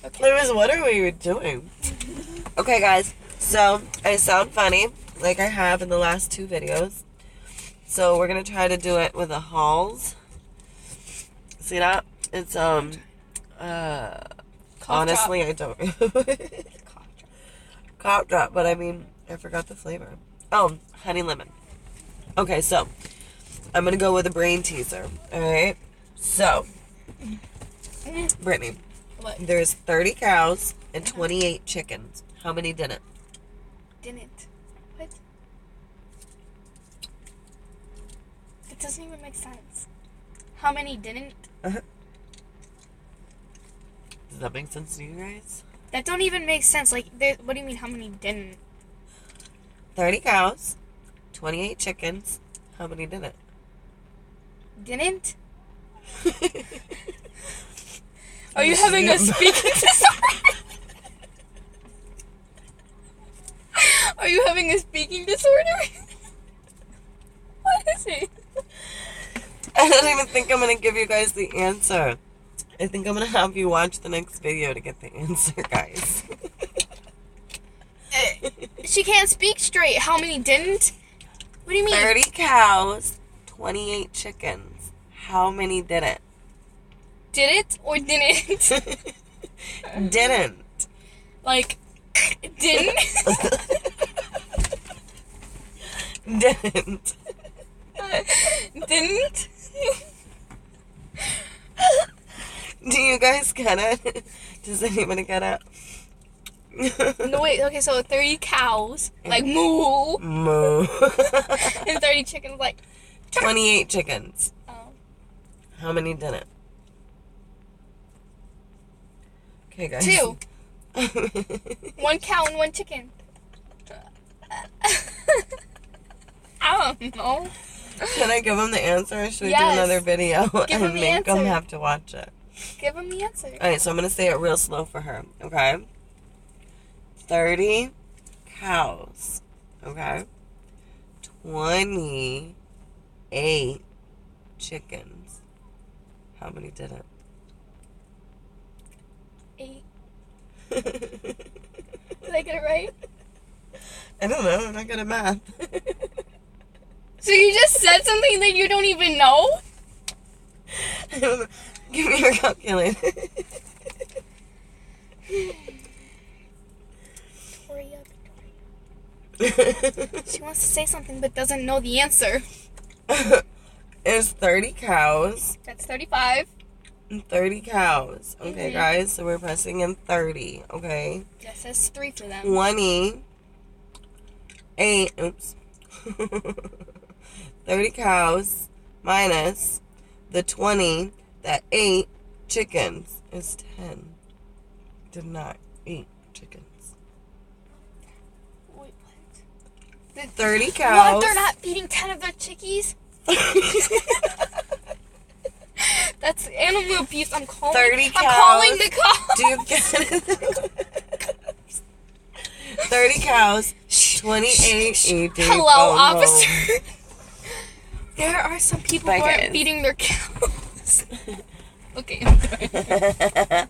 Okay. It was, what are we doing? Okay, guys. So, I sound funny, like I have in the last 2 videos. So, we're going to try to do it with the Halls. See that? It's, honestly, I don't. Cough drop, but I mean, I forgot the flavor. Oh, honey lemon. Okay, so, I'm going to go with a brain teaser. Alright? So, Brittany, what? There's 30 cows and 28 chickens. How many didn't? Didn't. What? It doesn't even make sense. How many didn't? Uh-huh. Does that make sense to you guys? That don't even make sense. Like, what do you mean, how many didn't? 30 cows, 28 chickens. How many didn't? Didn't? Are you having a speaking disorder? Are you having a speaking disorder? What is it? I don't even think I'm going to give you guys the answer. I think I'm going to have you watch the next video to get the answer, guys. She can't speak straight. How many didn't? What do you mean? 30 cows, 28 chickens. How many didn't? Did it or didn't? Didn't. Like, didn't? Didn't. Didn't? Do you guys get it? Does anybody get it? No, wait, okay, so 30 cows, like, moo. Moo. And 30 chickens, like... 28 chickens. Oh. How many didn't? Okay, guys. 2. 1 cow and 1 chicken. I don't know. Can I give them the answer, or should we do Yes. another video Give and them the make them answer. have to watch it? Give him the answer. Alright, so I'm going to say it real slow for her, okay? 30 cows, okay? 28 chickens. How many didn't? 8. Did I get it right? I don't know. I'm not good at math. So you just said something that you don't even know? I don't know. Give me your calculator. Hurry up. She wants to say something but doesn't know the answer. It's 30 cows. That's 35. 30 cows. Okay, Mhm. guys, so we're pressing in 30, okay? Yes, that's 3 for them. 28, oops. 30 cows minus the 20 that ate chickens is 10. Did not eat chickens. Wait, what? 30 cows. What? They're not feeding 10 of their chickies? That's animal abuse. I'm calling. 30 cows. I'm calling the cops. Do you get it? 30 cows, 28 eating. Hello, officer. There are some people Bye, who aren't guys. feeding their cows. Okay, I'm done.